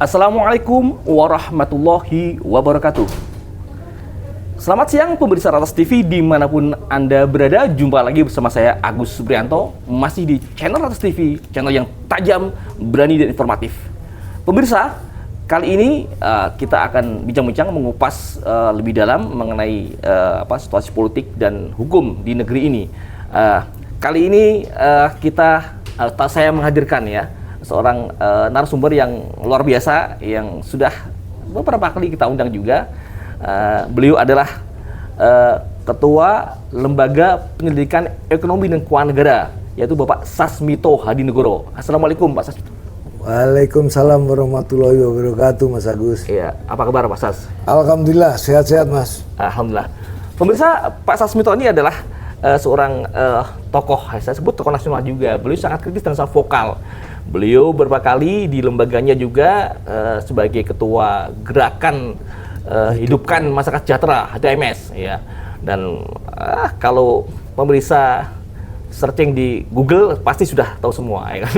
Assalamualaikum warahmatullahi wabarakatuh. Selamat siang pemirsa Ratas TV dimanapun Anda berada. Jumpa lagi bersama saya Agus Suprianto, masih di channel Ratas TV, channel yang tajam, berani dan informatif. Pemirsa, kali ini kita akan bincang-bincang mengupas lebih dalam mengenai situasi politik dan hukum di negeri ini. Kali ini saya menghadirkan seorang narasumber yang luar biasa yang sudah beberapa kali kita undang juga. Beliau adalah Ketua Lembaga Penyelidikan Ekonomi dan Keuangan Negara, yaitu Bapak Sasmito Hadinegoro. Assalamualaikum Pak Sasmito. Waalaikumsalam warahmatullahi wabarakatuh, Mas Agus. Iya, apa kabar Pak Sas? Alhamdulillah, sehat-sehat Mas. Alhamdulillah. Pemirsa, Pak Sasmito ini adalah seorang tokoh, saya sebut tokoh nasional juga. Beliau sangat kritis dan sangat vokal. Beliau beberapa kali di lembaganya juga sebagai ketua gerakan Hidupkan Masyarakat Sejahtera HTMS, ya. Dan kalau pemirsa searching di Google pasti sudah tahu semua, ya kan?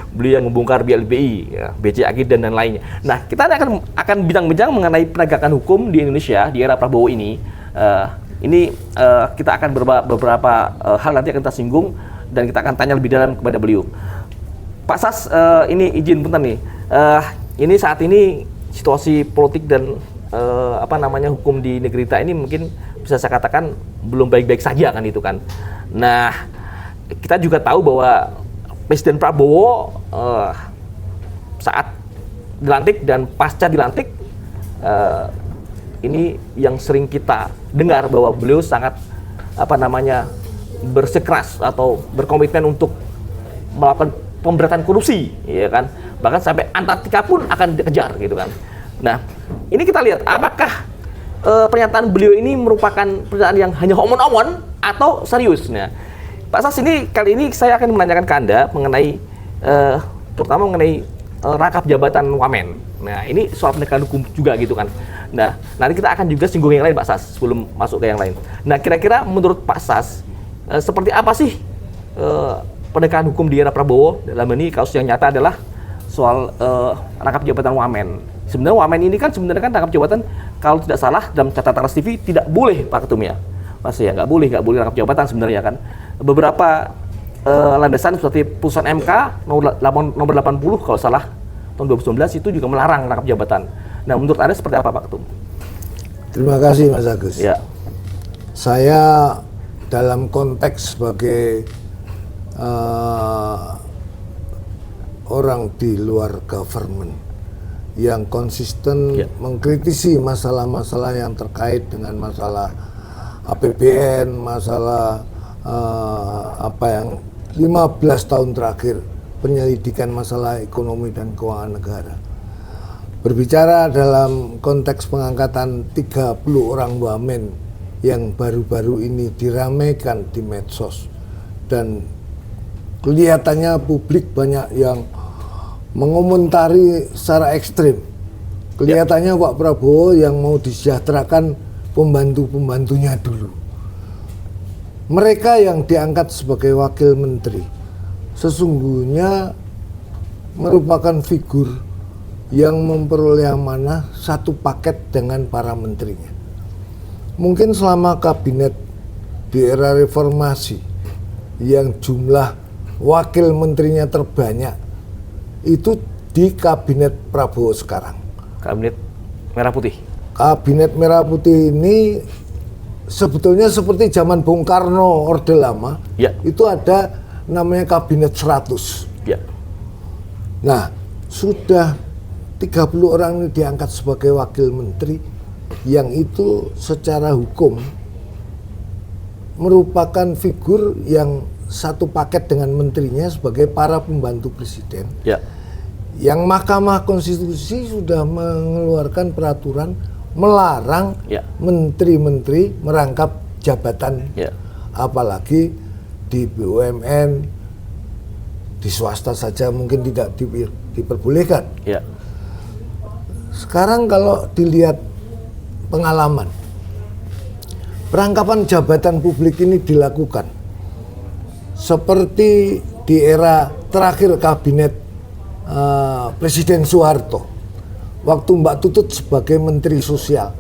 Beliau yang membongkar BLBI, ya, BCA dan lainnya. Nah, kita akan bincang-bincang mengenai penegakan hukum di Indonesia di era Prabowo ini. Kita akan beberapa hal nanti akan kita singgung dan kita akan tanya lebih dalam kepada beliau. Pak Sas, ini izin bentar nih. Ini saat ini situasi politik dan hukum di negeri kita ini mungkin bisa saya katakan belum baik-baik saja kan itu kan. Nah, kita juga tahu bahwa Presiden Prabowo saat dilantik dan pasca dilantik ini yang sering kita dengar bahwa beliau sangat bersikeras atau berkomitmen untuk melakukan pemberantasan korupsi, ya kan? Bahkan sampai Antartika pun akan dikejar gitu kan. Nah, ini kita lihat apakah pernyataan beliau ini merupakan pernyataan yang hanya omon-omon atau serius. Nah, Pak Sas, ini kali ini saya akan menanyakan ke Anda mengenai terutama mengenai rangkap jabatan wamen. Nah, ini soal penegakan hukum juga gitu kan. Nah, nanti kita akan juga singgung yang lain Pak Sas sebelum masuk ke yang lain. Nah, kira-kira menurut Pak Sas seperti apa sih penegakan hukum di era Prabowo? Dalam ini kasus yang nyata adalah soal rangkap jabatan wamen. Sebenarnya wamen ini kan rangkap jabatan kalau tidak salah dalam catatan Ras TV tidak boleh Pak Ketum ya. Mas ya, nggak boleh rangkap jabatan sebenarnya kan. Beberapa landasan seperti putusan MK nomor 80 kalau salah tahun 2019 itu juga melarang rangkap jabatan. Nah, menurut Anda seperti apa Pak Ketum? Terima kasih Mas Agus. Ya. Saya dalam konteks sebagai orang di luar government yang konsisten mengkritisi masalah-masalah yang terkait dengan masalah APBN, masalah yang 15 tahun terakhir penyelidikan masalah ekonomi dan keuangan negara. Berbicara dalam konteks pengangkatan 30 orang wamen yang baru-baru ini diramaikan di medsos dan kelihatannya publik banyak yang mengomentari secara ekstrim. Kelihatannya Pak Prabowo yang mau disejahterakan pembantu-pembantunya dulu. Mereka yang diangkat sebagai wakil menteri sesungguhnya merupakan figur yang memperoleh amanah satu paket dengan para menterinya. Mungkin selama kabinet di era reformasi yang jumlah wakil menterinya terbanyak itu di kabinet Prabowo sekarang. Kabinet Merah Putih. Kabinet Merah Putih ini sebetulnya seperti zaman Bung Karno Orde Lama. Ya. Itu ada namanya kabinet 100. Ya. Nah, sudah 30 orang ini diangkat sebagai wakil menteri yang itu secara hukum merupakan figur yang satu paket dengan menterinya sebagai para pembantu presiden. Ya. Yang Mahkamah Konstitusi sudah mengeluarkan peraturan melarang menteri-menteri merangkap jabatan, apalagi di BUMN, di swasta saja mungkin tidak diperbolehkan. Ya. Sekarang kalau dilihat pengalaman, perangkapan jabatan publik ini dilakukan seperti di era terakhir kabinet Presiden Soeharto. waktu Mbak Tutut sebagai Menteri Sosial.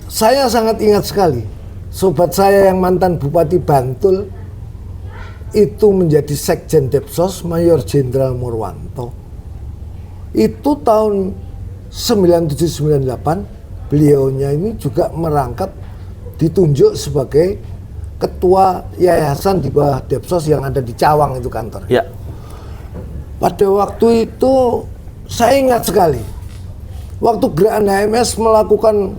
Saya sangat ingat sekali, sobat saya yang mantan Bupati Bantul itu menjadi Sekjen Depsos, Mayor Jenderal Murwanto. Itu tahun 97-98, beliaunya ini juga merangkap, ditunjuk sebagai ketua yayasan di bawah Depsos yang ada di Cawang itu kantor. Ya. Pada waktu itu saya ingat sekali, waktu Gerakan HMS melakukan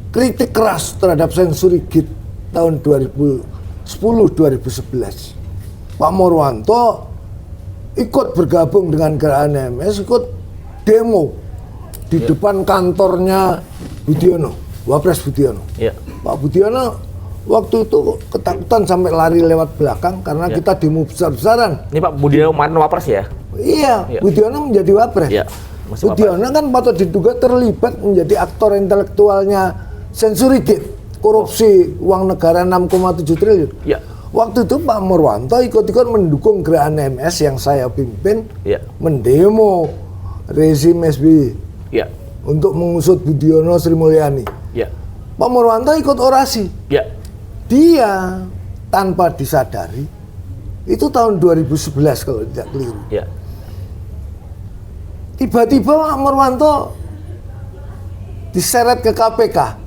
kritik keras terhadap sensurigit tahun 2010-2011. Pak Murwanto ikut bergabung dengan Gerakan HMS, ikut demo di depan kantornya Budiono, Wapres Budiono. Ya. Pak Budiono waktu itu ketakutan sampai lari lewat belakang karena kita demo besar-besaran. Ini Pak Budiono mantan Wapres ya? Iya, Budiono menjadi Wapres. Iya. Budiono kan patut diduga terlibat menjadi aktor intelektualnya sensurigit, korupsi uang negara 6,7 triliun. Ya. Waktu itu Pak Murwanto ikut-ikut mendukung Gerakan HMS yang saya pimpin, mendemo rezim SBY untuk mengusut Budiono Sri Mulyani. Pak Murwanto ikut orasi. Dia tanpa disadari, itu tahun 2011 kalau tidak keliru. Tiba-tiba Pak Murwanto diseret ke KPK.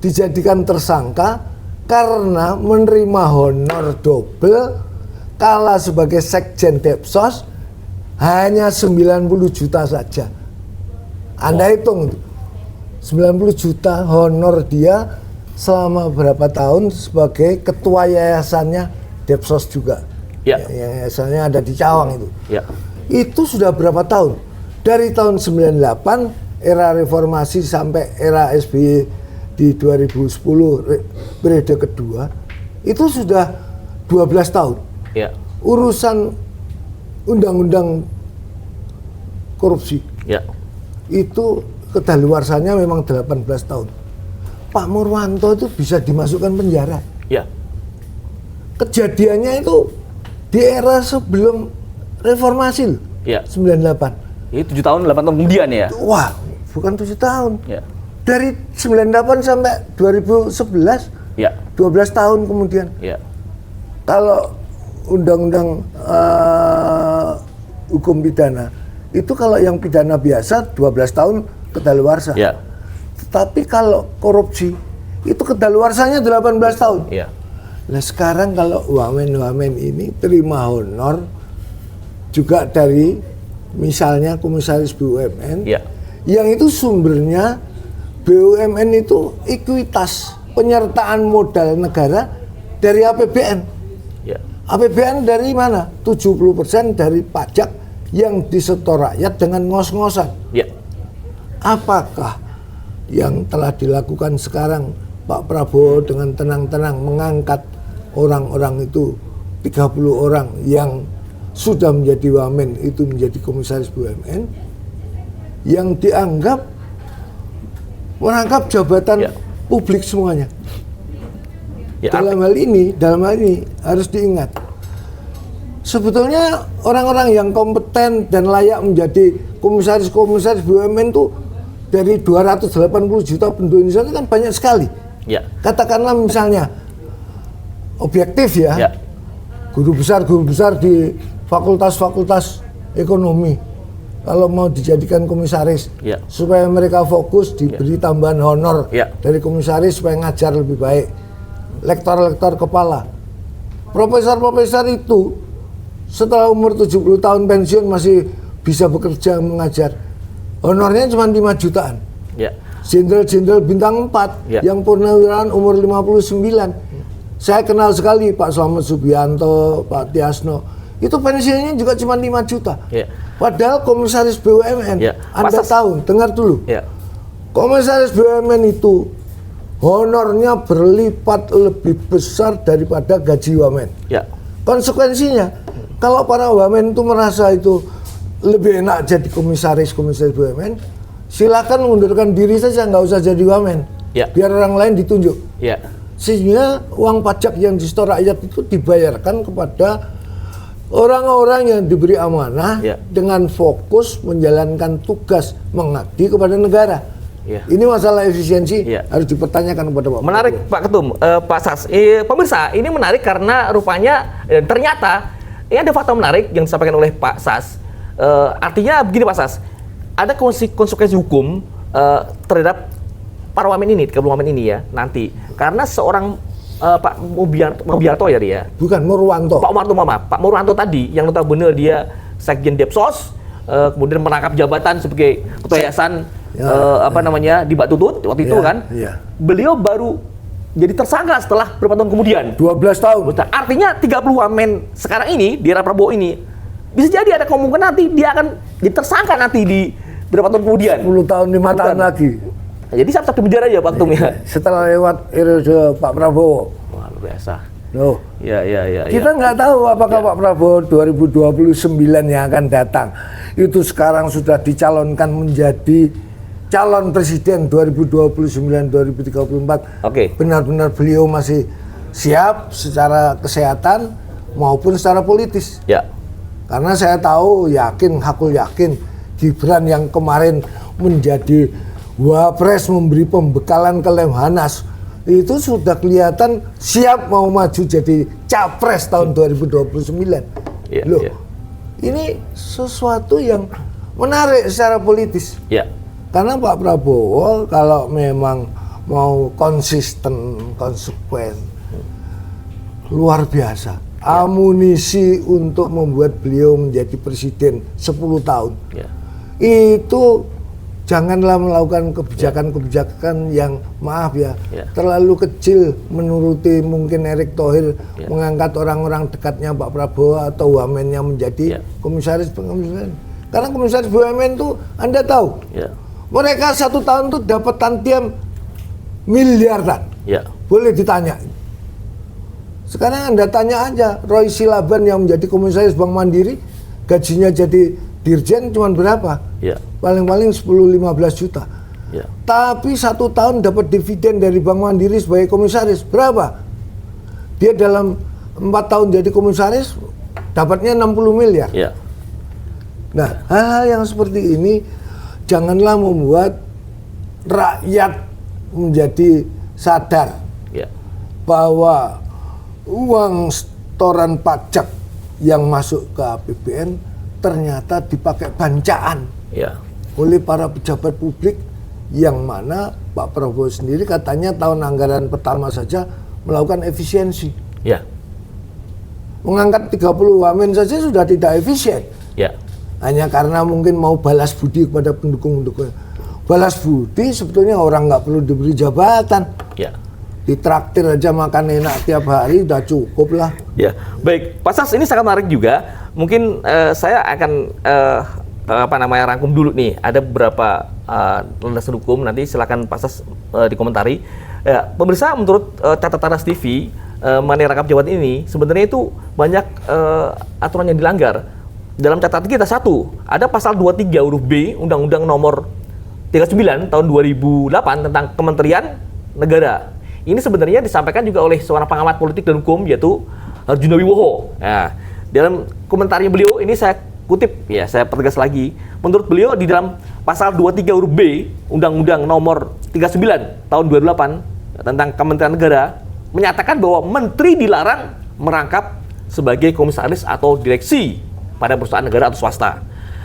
Dijadikan tersangka karena menerima honor double kala sebagai Sekjen Depsos hanya 90 juta saja. Anda hitung itu. 90 juta honor dia selama berapa tahun sebagai ketua yayasannya Depsos juga. Yayasannya ada di Cawang itu. Itu sudah berapa tahun? Dari tahun 98 era reformasi sampai era SBY di 2010 periode kedua itu sudah 12 tahun. Urusan undang-undang korupsi itu kedaluarsanya memang 18 tahun. Pak Murwanto itu bisa dimasukkan penjara. Kejadiannya itu di era sebelum reformasi loh. 98. Ini 7 tahun, 8 tahun kemudian ya? Wah, bukan 7 tahun. Dari 98 sampai 2011, 12 tahun kemudian. Kalau undang-undang hukum pidana, itu kalau yang pidana biasa 12 tahun kedaluarsa. Tetapi kalau korupsi, itu kedaluarsanya 18 tahun. Nah sekarang kalau wamen-wamen ini terima honor juga dari misalnya komisaris BUMN, yang itu sumbernya BUMN itu ekuitas penyertaan modal negara dari APBN. APBN dari mana? 70% dari pajak yang disetor rakyat dengan ngos-ngosan. Apakah yang telah dilakukan sekarang Pak Prabowo dengan tenang-tenang mengangkat orang-orang itu 30 orang yang sudah menjadi wamen itu menjadi komisaris BUMN yang dianggap merangkap jabatan publik semuanya. Dalam hal ini harus diingat, sebetulnya orang-orang yang kompeten dan layak menjadi komisaris BUMN itu dari 280 juta penduduk Indonesia itu kan banyak sekali. Katakanlah misalnya objektif guru besar di fakultas ekonomi kalau mau dijadikan komisaris supaya mereka fokus diberi tambahan honor dari komisaris supaya ngajar lebih baik. Lektor kepala, profesor itu setelah umur 70 tahun pensiun masih bisa bekerja mengajar, honornya cuma 5 jutaan. Jenderal bintang 4 yang purnawirawan umur 59. Saya kenal sekali Pak Slamet Subianto, Pak Tiasno, itu pensiunnya juga cuma 5 juta. Padahal komisaris BUMN, Anda tahu, dengar dulu. Komisaris BUMN itu honornya berlipat lebih besar daripada gaji wamen. Konsekuensinya, kalau para wamen itu merasa itu lebih enak jadi komisaris BUMN, silakan mengundurkan diri saja, nggak usah jadi wamen. Biar orang lain ditunjuk. Sehingga uang pajak yang disetor rakyat itu dibayarkan kepada orang-orang yang diberi amanah dengan fokus menjalankan tugas mengabdi kepada negara. Ini masalah efisiensi harus dipertanyakan kepada Pak. Menarik Pak Ketum, Pak Sas. Pemirsa, ini menarik karena rupanya ternyata ini ada fakta menarik yang disampaikan oleh Pak Sas. Artinya begini Pak Sas, ada konsekuensi hukum terhadap para wamen ini, 30 wamen ini ya nanti, karena seorang Pak Mubiarto ya dia. Bukan Murwanto. Pak Murwanto tadi yang notabene dia Sekjen Depsos, kemudian merangkap jabatan sebagai ketua yayasan di Bak Tutut waktu itu kan. Beliau baru jadi tersangka setelah beberapa tahun kemudian. 12 tahun. Artinya 30 wamen sekarang ini di era Prabowo ini bisa jadi ada kemungkinan nanti dia akan jadi tersangka nanti di beberapa tahun kemudian. 10 tahun, 5 tahun lagi. Jadi siap-siap di penjara aja Pak Ketum ya. Setelah lewat periode Pak Prabowo. Wah, luar biasa. Loh. Ya. Kita nggak tahu apakah Pak Prabowo 2029 yang akan datang itu sekarang sudah dicalonkan menjadi calon presiden 2029-2034. Benar-benar beliau masih siap secara kesehatan maupun secara politis. Karena saya tahu, hakul yakin Gibran yang kemarin menjadi Wapres memberi pembekalan ke Lemhanas itu sudah kelihatan siap mau maju jadi capres tahun 2029. Ini sesuatu yang menarik secara politis. Karena Pak Prabowo kalau memang mau konsisten, konsekuen, luar biasa. Amunisi untuk membuat beliau menjadi presiden 10 tahun. Itu janganlah melakukan kebijakan-kebijakan yang terlalu kecil menuruti mungkin Erick Thohir mengangkat orang-orang dekatnya Pak Prabowo atau wamennya menjadi komisaris pengurusan. Karena komisaris BUMN itu Anda tahu, mereka 1 tahun itu dapat tantiam miliaran. Boleh ditanya. Sekarang Anda tanya aja, Roy Silaban yang menjadi komisaris Bank Mandiri, gajinya jadi dirjen cuma berapa? Paling-paling 10-15 juta. Tapi 1 tahun dapat dividen dari Bank Mandiri sebagai komisaris, berapa? Dia dalam 4 tahun jadi komisaris, dapatnya 60 miliar. Nah, hal-hal yang seperti ini janganlah membuat rakyat menjadi sadar bahwa uang setoran pajak yang masuk ke APBN ternyata dipakai bancaan oleh para pejabat publik, yang mana Pak Prabowo sendiri katanya tahun anggaran pertama saja melakukan efisiensi. Mengangkat 30 wamen saja sudah tidak efisien. Hanya karena mungkin mau balas budi kepada pendukung-pendukung. Balas budi sebetulnya orang nggak perlu diberi jabatan. Ditraktir aja makan enak tiap hari udah cukup lah. Baik, Pak Sas, ini sangat menarik juga. Mungkin saya akan rangkum dulu nih. Ada beberapa landasan hukum, nanti silakan Pak Sas dikomentari. Pemirsa, menurut catatan Trans TV mengenai rangkap jabatan ini, sebenarnya itu banyak aturan yang dilanggar. Dalam catatan kita, ada pasal 23 huruf B Undang-Undang Nomor 39 tahun 2008 tentang Kementerian Negara. Ini sebenarnya disampaikan juga oleh seorang pengamat politik dan hukum, yaitu Arjuna Wiwoho. Nah, dalam komentarnya beliau ini saya kutip, saya pertegas lagi. Menurut beliau di dalam pasal 23 huruf B Undang-Undang Nomor 39 tahun 2008 tentang Kementerian Negara menyatakan bahwa menteri dilarang merangkap sebagai komisaris atau direksi pada perusahaan negara atau swasta.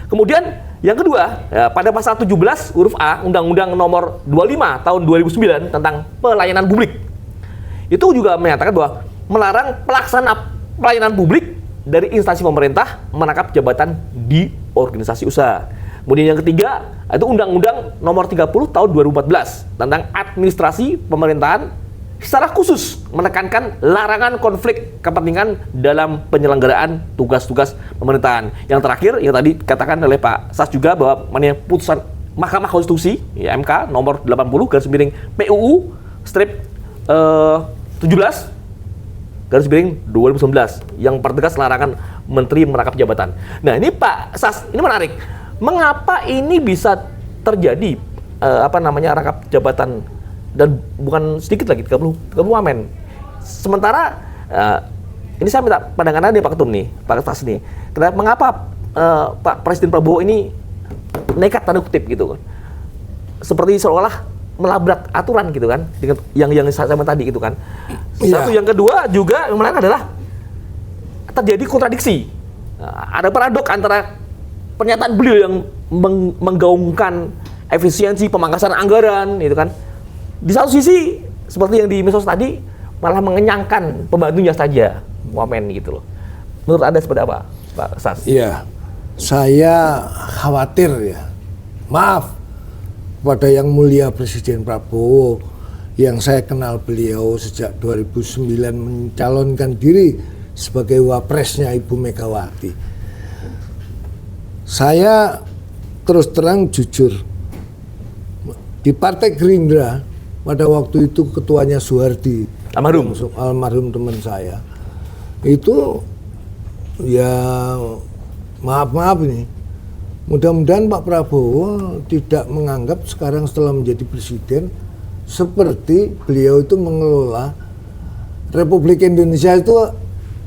Kemudian yang kedua, pada pasal 17 huruf A Undang-Undang Nomor 25 tahun 2009 tentang pelayanan publik, itu juga menyatakan bahwa melarang pelaksana pelayanan publik dari instansi pemerintah menangkap jabatan di organisasi usaha. Kemudian yang ketiga, itu Undang-Undang Nomor 30 tahun 2014 tentang administrasi pemerintahan, secara khusus menekankan larangan konflik kepentingan dalam penyelenggaraan tugas-tugas pemerintahan. Yang terakhir, yang tadi katakan oleh Pak Sas juga bahwa putusan Mahkamah Konstitusi MK nomor 80 PUU strip 17 2019 yang pertegas larangan menteri merangkap jabatan. Nah, ini Pak Sas, ini menarik. Mengapa ini bisa terjadi rangkap jabatan, dan bukan sedikit lagi, 30 wamen. Sementara ini saya minta pandangan Anda Pak Ketum nih, Pak Ketas nih. Mengapa Pak Presiden Prabowo ini nekat tanda kutip gitu kan? Seperti seolah melabrak aturan gitu kan, dengan yang saya tadi gitu kan. Satu, yang kedua juga yang menarik adalah terjadi kontradiksi. Ada paradok antara pernyataan beliau yang menggaungkan efisiensi pemangkasan anggaran gitu kan. Di satu sisi seperti yang di medsos tadi malah mengenyangkan pembantunya saja, wamen gitu loh. Menurut Anda seperti apa, Pak Sas? Iya, saya khawatir ya. Maaf kepada yang mulia Presiden Prabowo yang saya kenal beliau sejak 2009 mencalonkan diri sebagai wapresnya Ibu Megawati. Saya terus terang jujur, di Partai Gerindra pada waktu itu ketuanya Soehardi, almarhum teman saya, itu ya maaf ini, mudah-mudahan Pak Prabowo tidak menganggap sekarang setelah menjadi presiden seperti beliau itu mengelola Republik Indonesia itu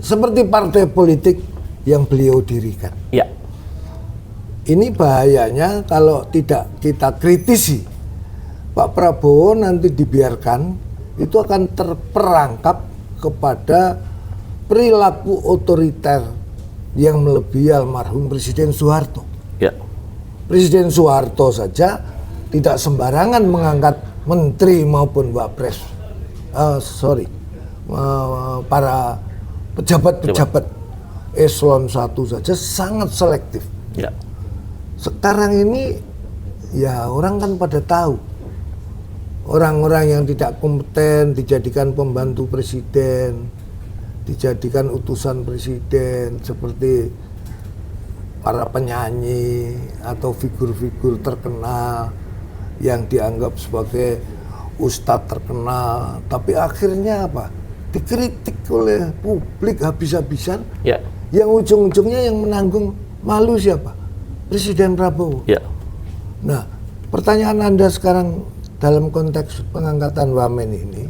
seperti partai politik yang beliau dirikan. Ya. Ini bahayanya kalau tidak kita kritisi. Pak Prabowo nanti dibiarkan itu akan terperangkap kepada perilaku otoriter yang melebihi almarhum Presiden Soeharto. Ya. Presiden Soeharto saja tidak sembarangan mengangkat menteri maupun wapres, para pejabat-pejabat eselon 1 saja sangat selektif. Ya. Sekarang ini ya orang kan pada tahu orang-orang yang tidak kompeten dijadikan pembantu presiden, dijadikan utusan presiden seperti para penyanyi atau figur-figur terkenal yang dianggap sebagai ustadz terkenal, tapi akhirnya apa? Dikritik oleh publik habis-habisan. Ya. Yang ujung-ujungnya yang menanggung malu siapa? Presiden Prabowo. Ya. Nah, pertanyaan Anda sekarang dalam konteks pengangkatan wamen ini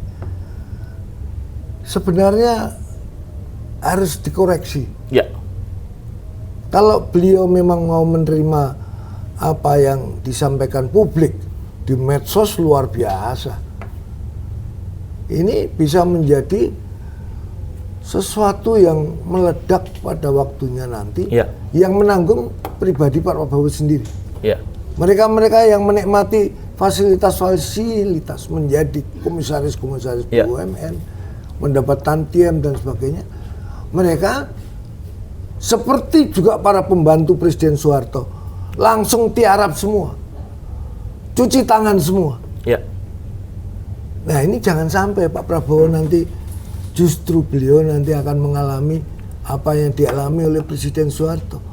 sebenarnya harus dikoreksi. Ya. Kalau beliau memang mau menerima apa yang disampaikan publik di medsos luar biasa, ini bisa menjadi sesuatu yang meledak pada waktunya nanti, Ya. yang menanggung pribadi Pak Prabowo sendiri. Ya. Mereka-mereka yang menikmati fasilitas-fasilitas menjadi komisaris-komisaris Ya. BUMN, mendapat tantiem dan sebagainya, mereka seperti juga para pembantu Presiden Soeharto langsung tiarap semua, cuci tangan semua. Ya. Nah ini jangan sampai Pak Prabowo nanti justru beliau nanti akan mengalami apa yang dialami oleh Presiden Soeharto.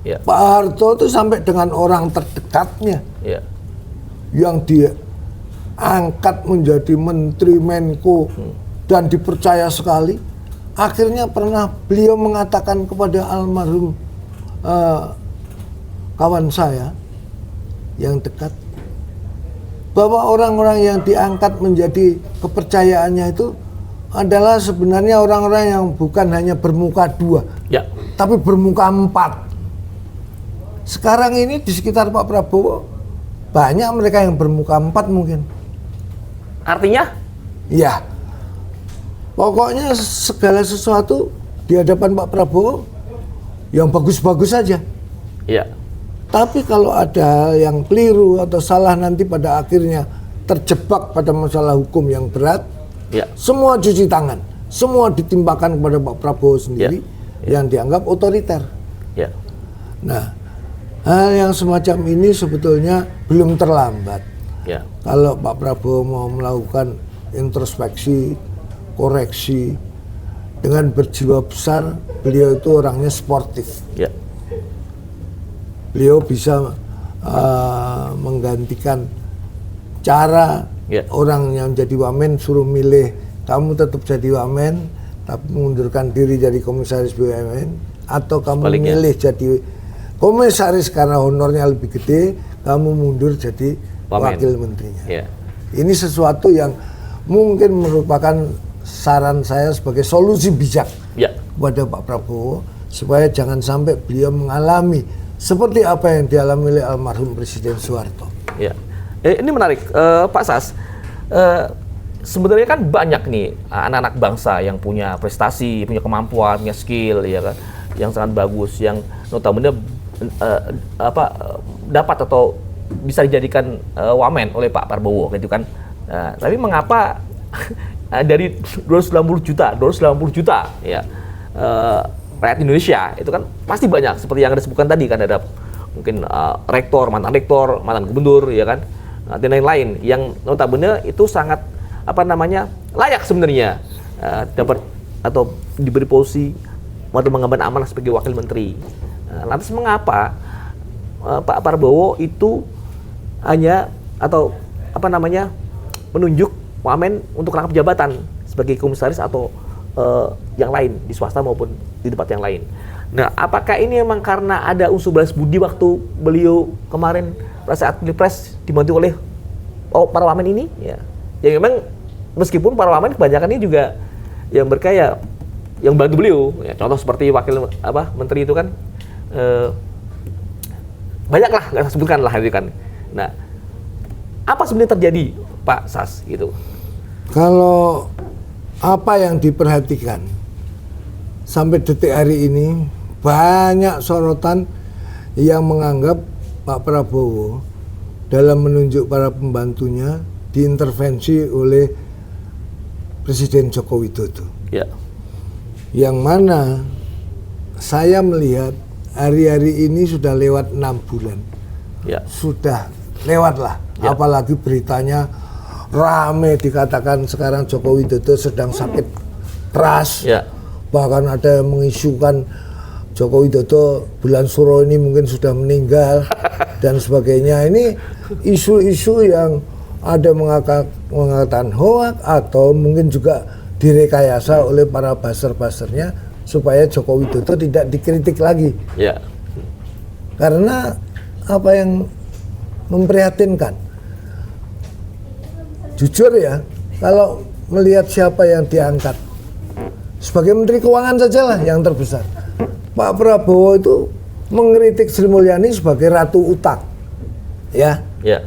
Ya. Pak Harto itu sampai dengan orang terdekatnya Ya. yang dia angkat menjadi menteri Menko dan dipercaya sekali, akhirnya pernah beliau mengatakan kepada almarhum kawan saya yang dekat bahwa orang-orang yang diangkat menjadi kepercayaannya itu adalah sebenarnya orang-orang yang bukan hanya bermuka 2, Ya. tapi bermuka 4. Sekarang ini di sekitar Pak Prabowo banyak mereka yang bermuka 4 mungkin. Artinya? Ya, pokoknya segala sesuatu di hadapan Pak Prabowo yang bagus-bagus saja. Ya. Tapi kalau ada yang keliru atau salah nanti pada akhirnya terjebak pada masalah hukum yang berat, Ya. semua cuci tangan, semua ditimpakan kepada Pak Prabowo sendiri yang dianggap otoriter. Ya. Nah, hal yang semacam ini sebetulnya belum terlambat. Ya. Kalau Pak Prabowo mau melakukan introspeksi, koreksi, dengan berjiwa besar, beliau itu orangnya sportif. Ya. Beliau bisa menggantikan cara orang yang jadi wamen suruh milih, kamu tetap jadi wamen, tapi mengundurkan diri jadi komisaris BUMN, atau kamu milih jadi komisaris karena honornya lebih gede, kamu mundur jadi wakil menterinya. Ya. Ini sesuatu yang mungkin merupakan saran saya sebagai solusi bijak kepada Pak Prabowo supaya jangan sampai beliau mengalami seperti apa yang dialami oleh almarhum Presiden Soeharto. Ya, ini menarik, Pak Sas. Sebenarnya kan banyak nih anak-anak bangsa yang punya prestasi, punya kemampuan, punya skill, ya kan, yang sangat bagus, yang notabene dapat atau bisa dijadikan wamen oleh Pak Prabowo, gitu kan. Tapi mengapa dari 290 juta, ya, rakyat Indonesia itu kan pasti banyak seperti yang Anda sebutkan tadi kan, ada mungkin rektor, mantan gubernur, ya kan, dan lain-lain yang notabene itu sangat layak sebenarnya dapat atau diberi posisi atau mengemban amanah sebagai wakil menteri. Lantas mengapa Pak Prabowo itu hanya atau menunjuk wamen untuk rangkap jabatan sebagai komisaris atau yang lain di swasta maupun di tempat yang lain. Nah, apakah ini memang karena ada unsur balas budi waktu beliau kemarin pada saat Pilpres dibantu oleh para wamen ini? Ya, yang memang meskipun para wamen kebanyakan ini juga yang berkaya, yang bantu beliau. Ya, contoh seperti wakil menteri itu kan banyak lah, nggak sebutkan lah itu kan. Nah, apa sebenarnya terjadi, Pak Sas, gitu? Kalau apa yang diperhatikan sampai detik hari ini, banyak sorotan yang menganggap Pak Prabowo dalam menunjuk para pembantunya diintervensi oleh Presiden Joko Widodo. Ya. Yang mana saya melihat hari-hari ini sudah lewat 6 bulan. Ya. Sudah lewat lah. Ya. Apalagi beritanya rame dikatakan sekarang Joko Widodo sedang sakit keras. Ya. Bahkan ada yang mengisukan Joko Widodo bulan Suro ini mungkin sudah meninggal dan sebagainya. Ini isu-isu yang ada mengatakan hoak atau mungkin juga direkayasa oleh para buzzer-buzzernya supaya Joko Widodo tidak dikritik lagi. Ya. Karena apa yang memprihatinkan, jujur ya, kalau melihat siapa yang diangkat sebagai Menteri Keuangan sajalah yang terbesar, Pak Prabowo itu mengkritik Sri Mulyani sebagai ratu utang, ya. Ya.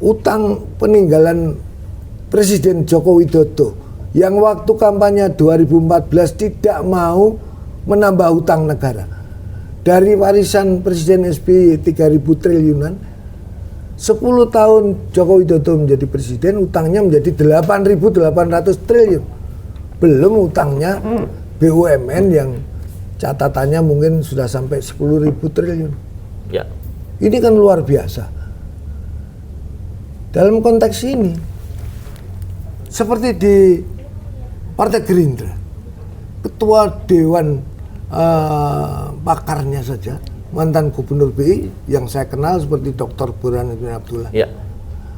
Utang peninggalan Presiden Joko Widodo yang waktu kampanye 2014 tidak mau menambah utang negara. Dari warisan Presiden SBY 3.000 triliunan, 10 tahun Joko Widodo menjadi presiden, utangnya menjadi 8.800 triliun. Belum utangnya BUMN yang catatannya mungkin sudah sampai 10.000 triliun. Ya. Ini kan luar biasa. Dalam konteks ini, seperti di Partai Gerindra, Ketua Dewan pakarnya saja, mantan Gubernur BI yang saya kenal seperti Dr. Burhanuddin Abdullah. Ya.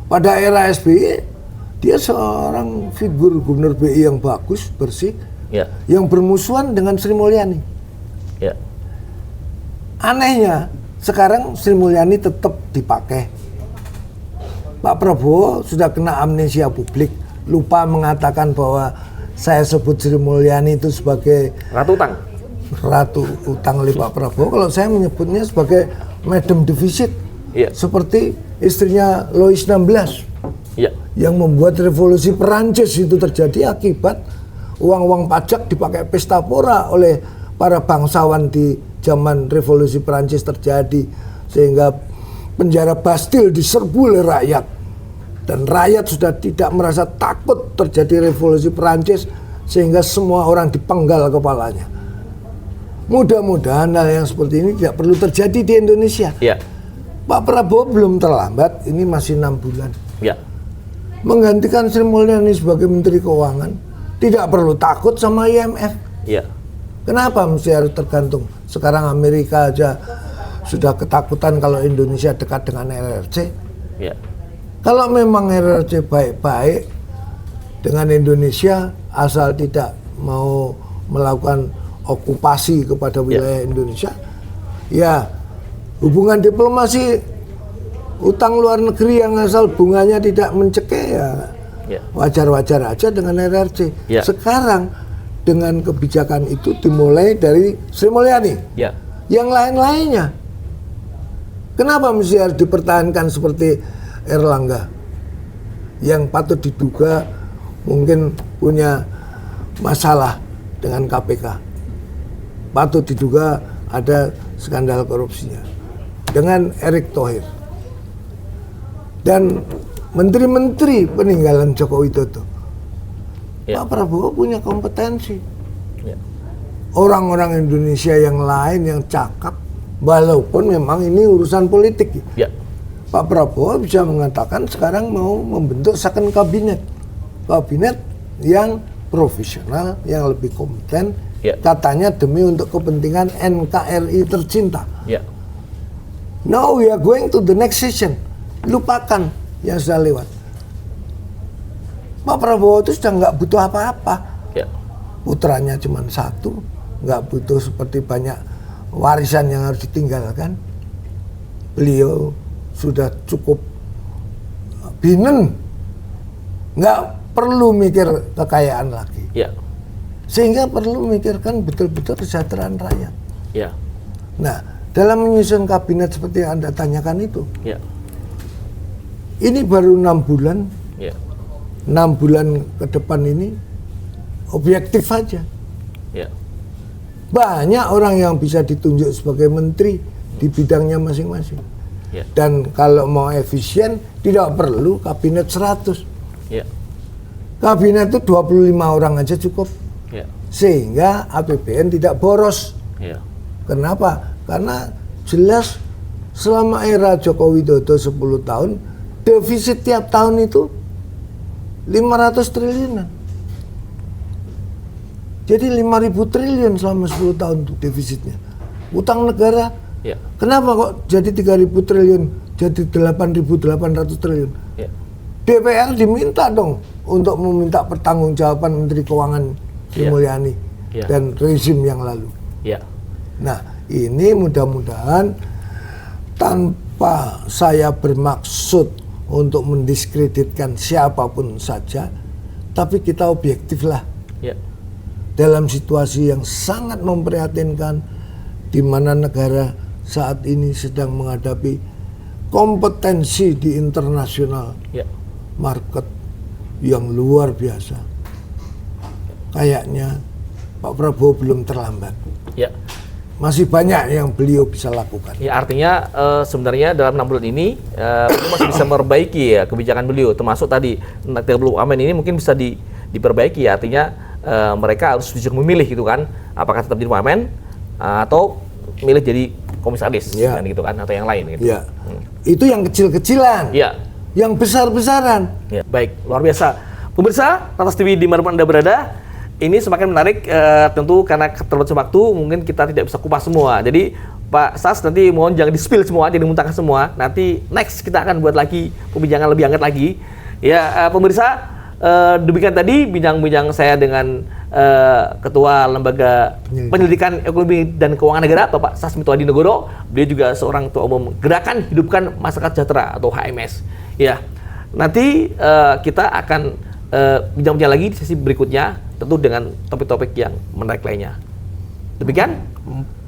Pada era SBY, dia seorang figur Gubernur BI yang bagus, bersih, Ya. yang bermusuhan dengan Sri Mulyani. Ya. Anehnya, sekarang Sri Mulyani tetap dipakai. Pak Prabowo sudah kena amnesia publik, lupa mengatakan bahwa saya sebut Sri Mulyani itu sebagai ratu utang oleh Pak Prabowo. Kalau saya menyebutnya sebagai Madam Defisit, Ya. seperti istrinya Louis XVI, Ya. yang membuat revolusi Perancis itu terjadi akibat uang-uang pajak dipakai pesta pora oleh para bangsawan di zaman revolusi Perancis terjadi, sehingga penjara Bastille diserbu oleh rakyat, dan rakyat sudah tidak merasa takut terjadi revolusi Perancis sehingga semua orang dipenggal kepalanya. Mudah-mudahan hal yang seperti ini tidak perlu terjadi di Indonesia. Ya. Pak Prabowo belum terlambat, ini masih 6 bulan. Ya. Menggantikan Sri Mulyani sebagai Menteri Keuangan, tidak perlu takut sama IMF. Ya. Kenapa mesti harus tergantung? Sekarang Amerika aja sudah ketakutan kalau Indonesia dekat dengan RRC. Ya. Kalau memang RRC baik-baik dengan Indonesia, asal tidak mau melakukan okupasi kepada wilayah Indonesia, ya hubungan diplomasi utang luar negeri yang asal bunganya tidak mencekik, ya wajar-wajar aja dengan RRC. Ya. Sekarang dengan kebijakan itu dimulai dari Sri Mulyani. Ya. Yang lain-lainnya, kenapa mesti harus dipertahankan seperti Erlangga yang patut diduga mungkin punya masalah dengan KPK, patut diduga ada skandal korupsinya dengan Erick Thohir dan menteri-menteri peninggalan Joko Widodo. Ya. Pak Prabowo punya kompetensi. Ya. Orang-orang Indonesia yang lain yang cakap, walaupun memang ini urusan politik. Ya. Pak Prabowo bisa mengatakan sekarang mau membentuk second kabinet yang profesional, yang lebih kompeten, Ya. katanya demi untuk kepentingan NKRI tercinta. Ya. Now we are going to the next session. Lupakan yang sudah lewat. Pak Prabowo itu sudah nggak butuh apa-apa. Ya. Putranya cuma satu, nggak butuh seperti banyak warisan yang harus ditinggalkan. Beliau sudah cukup binen, nggak perlu mikir kekayaan lagi. Ya. Sehingga perlu memikirkan betul-betul kesejahteraan rakyat. Ya. Nah, dalam menyusun kabinet seperti yang Anda tanyakan itu, Ya. ini baru 6 bulan, Ya. 6 bulan ke depan ini objektif saja. Ya. Banyak orang yang bisa ditunjuk sebagai menteri di bidangnya masing-masing. Ya. Dan kalau mau efisien, tidak perlu kabinet 100. Ya. Kabinet itu 25 orang aja cukup. Ya. Sehingga APBN tidak boros. Ya. Kenapa? Karena jelas selama era Joko Widodo 10 tahun, defisit tiap tahun itu 500 triliunan. Jadi 5.000 triliun selama 10 tahun itu defisitnya. Utang negara, Ya. kenapa kok jadi 3.000 triliun, jadi 8.800 triliun? Ya. DPR diminta dong untuk meminta pertanggungjawaban Menteri Keuangan Sri Ya. Mulyani Ya. dan rezim yang lalu. Ya. Nah, ini mudah-mudahan tanpa saya bermaksud untuk mendiskreditkan siapapun saja, tapi kita objektif lah. Ya. Dalam situasi yang sangat memprihatinkan, di mana negara saat ini sedang menghadapi kompetensi di internasional Ya. market yang luar biasa. Kayaknya Pak Prabowo belum terlambat. Ya. Masih banyak yang beliau bisa lakukan. Ya, artinya sebenarnya dalam 6 bulan ini beliau masih bisa memperbaiki ya kebijakan beliau, termasuk tadi 30 amen ini mungkin bisa diperbaiki ya. Artinya mereka harus bijak memilih gitu kan, apakah tetap jadi wamen atau milih jadi komisaris Ya. kan gitu kan, atau yang lain gitu. Ya. Itu yang kecil-kecilan. Ya. Yang besar-besaran. Ya, baik, luar biasa. Pemirsa, Trans TV di mana Anda berada, ini semakin menarik tentu karena keterbatasan waktu mungkin kita tidak bisa kupas semua. Jadi Pak Sas nanti mohon jangan di-spill semua, jadi muntahkan semua. Nanti next kita akan buat lagi pembincangan lebih hangat lagi. Ya, pemirsa, demikian tadi bincang-bincang saya dengan Ketua Lembaga Penyelidikan Ekonomi dan Keuangan Negara, Bapak Sasmito Adinegoro. Beliau juga seorang Ketua Umum Gerakan Hidupkan Masyarakat Sejahtera atau HMS. Ya, nanti kita akan bincang-bincang lagi di sesi berikutnya, tentu dengan topik-topik yang menarik lainnya. Demikian,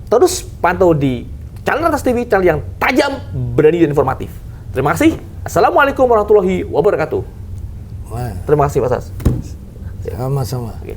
terus pantau di channel Trans TV, channel yang tajam, berani dan informatif. Terima kasih. Assalamualaikum warahmatullahi wabarakatuh. Wah, Terima kasih Pak Sas. sama-sama. Oke.